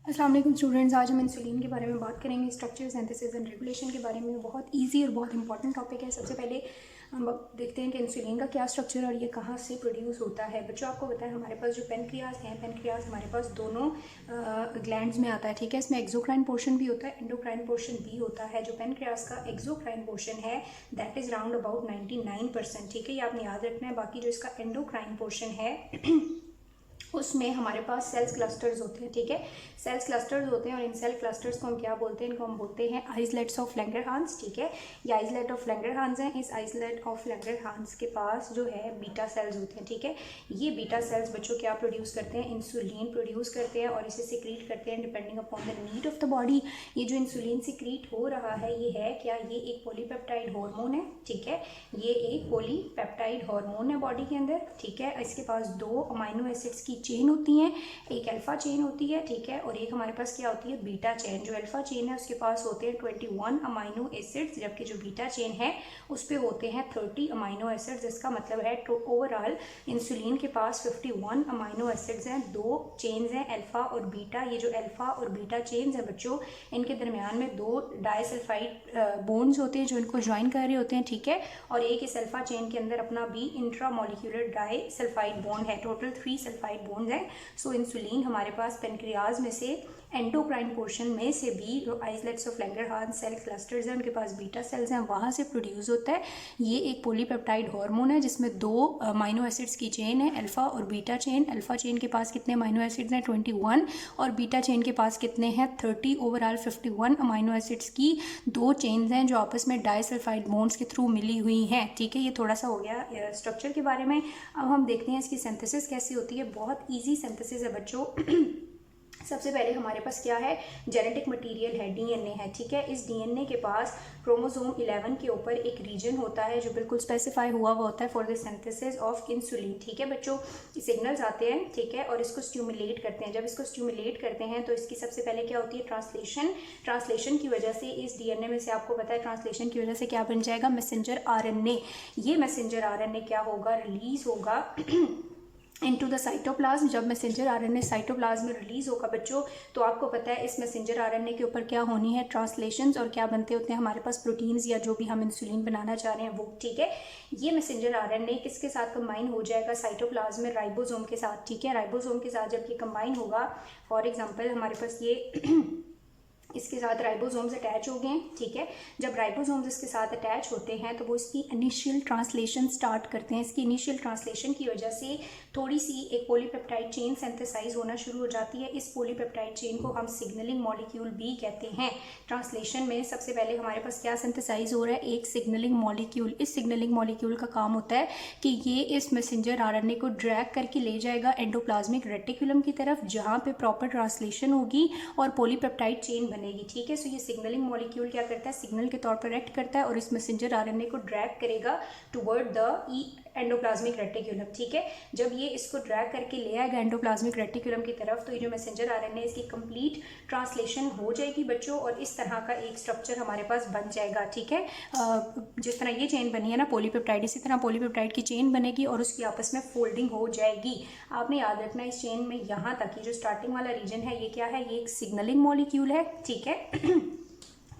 अस्सलाम वालेकुम स्टूडेंट्स, आज हम इंसुलिन के बारे में बात करेंगे। स्ट्रक्चर, सिंथेसिस एंड रेगुलेशन के बारे में बहुत इजी और बहुत इंपॉर्टेंट टॉपिक है। सबसे पहले हम देखते हैं कि इंसुलिन का क्या स्ट्रक्चर और ये कहाँ से प्रोड्यूस होता है। बच्चों, आपको पता है हमारे पास जो पेनक्रियाज हैं, पेनक्रियाज हमारे पास दोनों ग्लैंड्स में आता है, ठीक है। इसमें एक्सोक्राइन पोर्शन भी होता है, एंडोक्राइन पोर्शन भी होता है। जो पेनक्रियाज का एक्सोक्राइन पोर्शन है दैट इज़ राउंड अबाउट 99%, ठीक है, ये आपने याद रखना है। बाकी जो इसका एंडोक्राइन पोर्शन है उसमें हमारे पास सेल्स क्लस्टर्स होते हैं, ठीक है। सेल्स क्लस्टर्स होते हैं और इन सेल क्लस्टर्स को हम क्या बोलते हैं? इनको हम बोलते हैं आइसलेट्स ऑफ लैंगरहांस, ठीक है। ये आइसलेट ऑफ लैंगरहांस हैं। इस आइसलेट ऑफ लैंगरहांस के पास जो है बीटा सेल्स होते हैं, ठीक है। ये बीटा सेल्स बच्चों क्या प्रोड्यूस करते हैं? इंसुलिन प्रोड्यूस करते हैं और इसे सिक्रीट करते हैं depending upon the need of the body. ये जो इंसुलिन सिक्रीट हो रहा है ये है क्या? ये एक पॉलीपेप्टाइड हार्मोन है, ठीक है। ये एक पॉलीपेप्टाइड हार्मोन है बॉडी के अंदर, ठीक है। इसके पास दो अमाइनो एसिड्स की चेन होती है, एक अल्फा चेन होती है, ठीक है, और एक हमारे पास क्या होती है? Beta chain. जो अल्फा चेन है उसके पास होते हैं 21 अमाइनो एसिड्स, जबकि जो बीटा चेन है उस पे होते हैं 30 अमाइनो एसिड्स। इसका मतलब है तो ओवरऑल इंसुलिन के पास 51 अमाइनो एसिड्स हैं। दो चेन्स हैं अल्फा और बीटा। ये जो अल्फा और बीटा चेन्स हैं बच्चों, इनके दरमियान में दो डाइसल्फाइड बॉन्ड्स होते हैं जो इनको ज्वाइन कर रहे होते हैं, ठीक है। और एक इस अल्फा चेन के अंदर अपना भी इंट्रामोलिक्यूलर डाइसल्फाइड बॉन्ड है। टोटल 3 सल्फाइड बॉन्ड्स हैं। सो इंसुलिन हमारे पास पेनक्रियाज में से एंडोक्राइन पोर्शन में से भी जो islets of Langerhans cell clusters हैं उनके पास बीटा सेल्स हैं, वहाँ से प्रोड्यूस होता है। ये एक पॉलीपेप्टाइड हार्मोन है जिसमें दो अमाइनो एसिड्स की चेन है, अल्फा और बीटा चेन। अल्फा चेन के पास कितने अमाइनो एसिड्स हैं? 21, और बीटा चेन के पास कितने हैं? 30। ओवरऑल 51 अमाइनो एसिड्स की दो चेन्स हैं जो आपस में डाइसल्फाइड बॉन्ड्स के थ्रू मिली हुई हैं, ठीक है। ये थोड़ा सा हो गया स्ट्रक्चर के बारे में। अब हम देखते हैं इसकी सिंथेसिस कैसे होती है। बहुत ईजी सिंथेसिस है बच्चों। सबसे पहले हमारे पास क्या है? जेनेटिक मटेरियल है, डीएनए है, ठीक है। इस डीएनए के पास क्रोमोसोम 11 के ऊपर एक रीजन होता है जो बिल्कुल स्पेसिफाई हुआ होता है for the synthesis of insulin, ठीक है बच्चों। सिग्नल्स आते हैं, ठीक है, और इसको स्टिमुलेट करते हैं। जब इसको स्टिमुलेट करते हैं तो इसकी सबसे पहले क्या होती है? ट्रांसलेशन। ट्रांसलेशन की वजह से इस डीएनए में से आपको पता है ट्रांसलेशन की वजह से क्या बन जाएगा? Messenger RNA. ये मैसेंजर आरएनए क्या होगा? रिलीज होगा इनटू द साइटोप्लाज्म। जब मैसेंजर आरएनए साइटोप्लाज्म में रिलीज होगा बच्चों, तो आपको पता है इस मैसेंजर आरएनए के ऊपर क्या होनी है? ट्रांसलेशंस, और क्या बनते होते हैं हमारे पास? प्रोटीन्स, या जो भी हम इंसुलिन बनाना चाह रहे हैं वो, ठीक है। ये मैसेंजर आरएनए किसके साथ कंबाइन हो जाएगा? साइटोप्लाज्म में राइबोसोम के साथ, ठीक है। राइबोसोम के साथ जब ये कंबाइन होगा, फॉर एग्जाम्पल हमारे पास ये इसके साथ राइबोसोम्स अटैच हो गए हैं, ठीक है। जब राइबोसोम्स इसके साथ अटैच होते हैं तो वो इसकी इनिशियल ट्रांसलेशन स्टार्ट करते हैं। इसकी इनिशियल ट्रांसलेशन की वजह से थोड़ी सी एक पॉलीपेप्टाइड चेन सिंथेसाइज होना शुरू हो जाती है। इस पॉलीपेप्टाइड चेन को हम सिग्नलिंग मॉलिक्यूल भी कहते हैं। ट्रांसलेशन में सबसे पहले हमारे पास क्या सिंथेसाइज हो रहा है? एक सिग्नलिंग मॉलिक्यूल। इस सिग्नलिंग मॉलिक्यूल का काम होता है कि ये इस मैसेंजर आरएनए को ड्रैग करके ले जाएगा एंडोप्लाज्मिक रेटिकुलम की तरफ, जहाँ पे प्रॉपर ट्रांसलेशन होगी और पॉलीपेप्टाइड चेन बनेगी, ठीक है। सो ये सिग्नलिंग मॉलिक्यूल क्या करता है? सिग्नल के तौर पर एक्ट करता है और इस मैसेंजर आरएनए को ड्रैग करेगा टुवर्ड द एंडोप्लाज्मिक रेटिकुलम, ठीक है। जब ये इसको ड्रैग करके ले आएगा एंडोप्लाज्मिक रेटिकुलम की तरफ, तो ये जो मैसेंजर आरएनए इसकी कंप्लीट ट्रांसलेशन हो जाएगी बच्चों, और इस तरह का एक स्ट्रक्चर हमारे पास बन जाएगा, ठीक है। जिस तरह ये चेन बनी है ना पॉलीपेप्टाइड, इसी तरह पॉलीपेप्टाइड की चेन बनेगी और उसकी आपस में फोल्डिंग हो जाएगी। आपने याद रखना इस चेन में यहाँ तक, ये जो स्टार्टिंग वाला रीजन है ये क्या है? ये एक सिग्नलिंग मॉलिक्यूल है, ठीक है।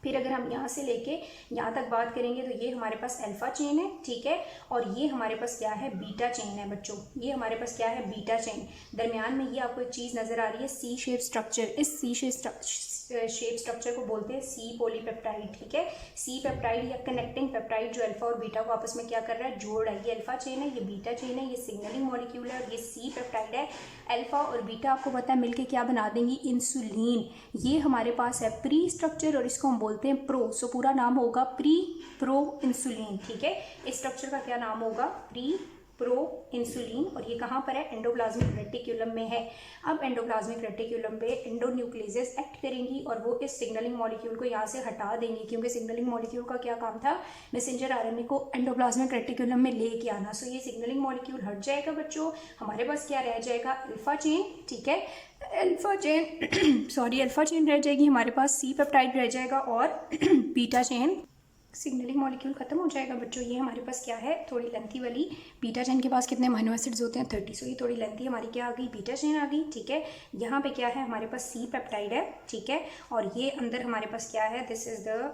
फिर अगर हम यहाँ से लेके यहाँ तक बात करेंगे तो ये हमारे पास अल्फा चेन है, ठीक है, और ये हमारे पास क्या है? बीटा चेन है बच्चों। ये हमारे पास क्या है? Beta chain. दरमियान में ये आपको एक चीज़ नज़र आ रही है, सी शेप स्ट्रक्चर। इस सी शेप स्ट्रक्चर को बोलते हैं सी पॉलीपेप्टाइड, ठीक है। सी पेप्टाइड या कनेक्टिंग पेप्टाइड जो अल्फा और बीटा को आपस में क्या कर रहा है? जोड़ रहा है। ये अल्फा चेन है, ये बीटा चेन है, ये सिग्नलिंग मॉलिक्यूल है और ये सी पेप्टाइड है। अल्फा और बीटा आपको पता है मिलके क्या बना देंगी? इंसुलिन। ये हमारे पास है प्री स्ट्रक्चर और इसको हम बोलते हैं प्रो। सो पूरा नाम होगा प्रो इंसुलिन, ठीक है। इस स्ट्रक्चर का क्या नाम होगा? प्रो इंसुलिन, और ये कहाँ पर है? एंडोप्लाज्मिक रेटिकुलम में है। अब एंडोप्लाज्मिक रेटिकुलम पे एंडोन्यूक्लियस एक्ट करेंगी और वो इस सिग्नलिंग मॉलिक्यूल को यहाँ से हटा देंगी, क्योंकि सिग्नलिंग मॉलिक्यूल का क्या काम था? मैसेंजर आरएनए को एंडोप्लाज्मिक रेटिकुलम में लेके आना। सो ये सिग्नलिंग मॉलिक्यूल हट जाएगा बच्चों, हमारे पास क्या रह जाएगा? अल्फा चेन, ठीक है। अल्फा चेन अल्फा चेन रह जाएगी हमारे पास, सी पेप्टाइड रह जाएगा और बीटा चेन सिग्नलिंग मॉलिक्यूल खत्म हो जाएगा बच्चों। ये हमारे पास क्या है, थोड़ी लेंथी वाली बीटा चेन के पास कितने अमीनो एसिड्स होते हैं 30। सो ये थोड़ी लेंथी हमारी क्या आ गई, बीटा चेन आ गई, ठीक है। यहाँ पे क्या है हमारे पास सी पेप्टाइड है, ठीक है। और ये अंदर हमारे पास क्या है, दिस इज द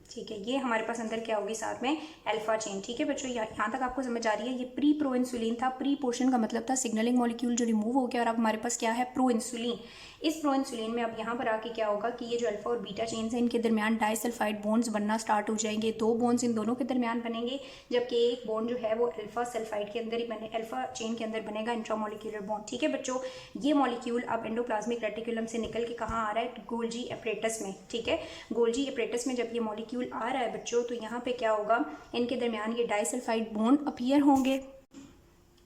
ठीक है, ये हमारे पास अंदर क्या होगी साथ में अल्फा चेन, ठीक है बच्चों। यहाँ तक आपको समझ आ रही है। ये प्री प्रो इंसुलिन था, प्री पोर्शन का मतलब था सिग्नलिंग मॉलिक्यूल जो रिमूव हो गया और अब हमारे पास क्या है प्रो इंसुलिन। इस प्रो इंसुलिन में अब यहाँ पर आके क्या होगा कि ये जो अल्फा और बीटा चेन्स हैं इनके दरमियान डाइसल्फाइड बॉन्ड्स बनना स्टार्ट हो जाएंगे। 2 बॉन्ड्स इन दोनों के दरमियान बनेंगे, जबकि एक बॉन्ड जो है वो अल्फा सल्फाइड के अंदर ही बने, अल्फा चेन के अंदर बनेगा इंट्रामोलिक्यूलर बॉन्ड, ठीक है बच्चों। ये मॉलिक्यूल अब एंडोप्लाज्मिक रेटिकुलम से निकल के कहाँ आ रहा है, गोल्जी एपरेटस में, ठीक है। गोल्जी एपरेटस में जब ये मॉलिक्यूल आ रहा है बच्चों तो यहाँ पे क्या होगा, इनके दरमियान ये डाइसल्फाइड बॉन्ड अपीयर होंगे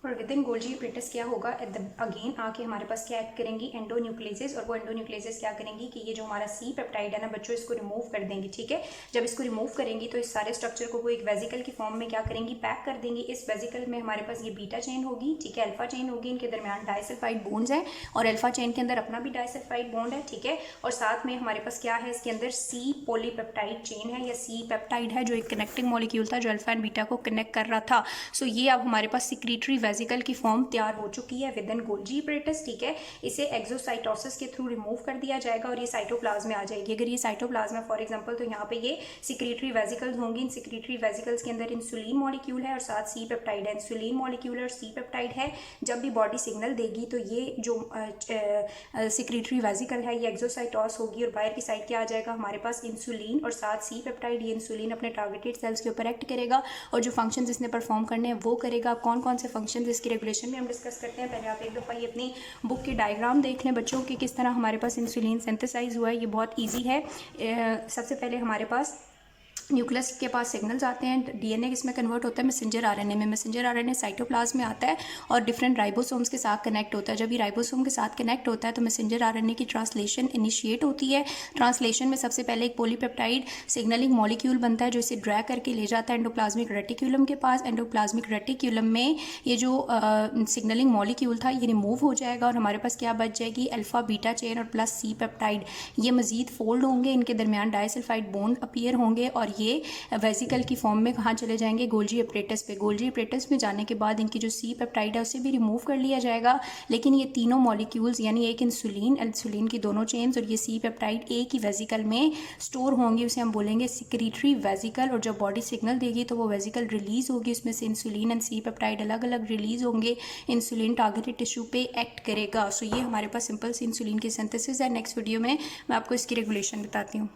और विद इन गोल्जी एपरेटस क्या होगा, एट द अगेन आके हमारे पास क्या एक्ट करेंगी, एंडोन्यूक्लियसेस। और वो एंडोन्यूक्लियसेस क्या करेंगी कि ये जो हमारा सी पेप्टाइड है ना बच्चों, इसको रिमूव कर देंगी, ठीक है। जब इसको रिमूव करेंगी तो इस सारे स्ट्रक्चर को वो एक वेजिकल की फॉर्म में क्या करेंगी, पैक कर देंगी। इस वेजिकल में हमारे पास ये बीटा चेन होगी, ठीक है, अल्फा चेन होगी, इनके दरमियान डाइसल्फाइड बॉन्ड्स हैं और अल्फा चेन के अंदर अपना भी डाइसल्फाइड बॉन्ड है, ठीक है। और साथ में हमारे पास क्या है, इसके अंदर सी पॉलीपेप्टाइड चेन है या सी पेप्टाइड है जो एक कनेक्टिंग मॉलिक्यूल था जो अल्फा एंड बीटा को कनेक्ट कर रहा था। सो ये अब हमारे पास सिक्रीटरी वेजिकल की फॉर्म तैयार हो चुकी है विद इन गोल्जी एपरेटस, ठीक है। इसे एक्सोसाइटोसिस के थ्रू रिमूव कर दिया जाएगा और ये साइटोप्लाज्म में आ जाएगी। अगर ये साइटोप्लाज्म है फॉर एग्जांपल तो यहाँ पे ये सिक्रीटरी वेजिकल्स होंगी। इन सिक्रीटरी वेजिकल्स के अंदर इंसुलिन मॉलिक्यूल है और साथ सी पेप्टाइड है। इंसुलिन मॉलिक्यूल और सी पेप्टाइड है। जब भी बॉडी सिग्नल देगी तो ये जो सिक्रीटरी वेजिकल है ये एक्सोसाइटोस होगी और बाहर की साइड क्या आ जाएगा हमारे पास, इंसुलिन और साथ सी पेप्टाइड। ये इंसुलिन अपने टारगेटेड सेल्स के ऊपर एक्ट करेगा और जो फंक्शन इसने परफॉर्म करने हैं वो करेगा। कौन कौन से फंक्शन इसकी रेगुलेशन में हम डिस्कस करते हैं। पहले आप एक दफ़ा ये अपनी बुक की डायग्राम देख लें बच्चों कि किस तरह हमारे पास इंसुलिन सिंथेसाइज हुआ है। ये बहुत इजी है। सबसे पहले हमारे पास न्यूक्लियस के पास सिग्नल्स आते हैं, डीएनए किसमें कन्वर्ट होता है, मैसेंजर आरएनए में। मैसेंजर आरएनए साइटोप्लाज्म में आता है और डिफरेंट राइबोसोम्स के साथ कनेक्ट होता है। जब ये राइबोसोम के साथ कनेक्ट होता है तो मैसेंजर आरएनए की ट्रांसलेशन इनिशिएट होती है। ट्रांसलेशन में सबसे पहले एक पॉलीपेप्टाइड सिग्नलिंग मॉलिक्यूल बनता है जो इसे ड्रैग करके ले जाता है एंडोप्लाज्मिक रेटिक्यूलम के पास। एंडोप्लाज्मिक रेटिक्यूलम में ये जो सिग्नलिंग मॉलिक्यूल था ये रिमूव हो जाएगा और हमारे पास क्या बच जाएगी, अल्फा बीटा चेन और प्लस सी पेप्टाइड। ये मजीद फोल्ड होंगे, इनके दरमियान डाइसल्फाइड बॉन्ड अपीयर होंगे और ये वेजिकल की फॉर्म में कहाँ चले जाएंगे, गोल्जी एपरेटस पे। गोल्जी एपरेटस में जाने के बाद इनकी जो सी पेप्टाइड है उसे भी रिमूव कर लिया जाएगा। लेकिन ये तीनों मॉलिक्यूल्स यानी एक इंसुलिन की दोनों चेन्स और ये सी पेप्टाइड एक ही वेजिकल में स्टोर होंगी। उसे हम बोलेंगे सिक्रीटरी वेजिकल। और जब बॉडी सिग्नल देगी तो वो वेजिकल रिलीज होगी, उसमें से इंसुलिन एंड सी पेप्टाइड अलग अलग रिलीज होंगे। इंसुलिन टारगेटेड टिश्यू पे एक्ट करेगा। सो ये हमारे पास सिंपल सी इंसुलिन की सिंथेसिस है। नेक्स्ट वीडियो में मैं आपको इसकी रेगुलेशन बताती हूँ।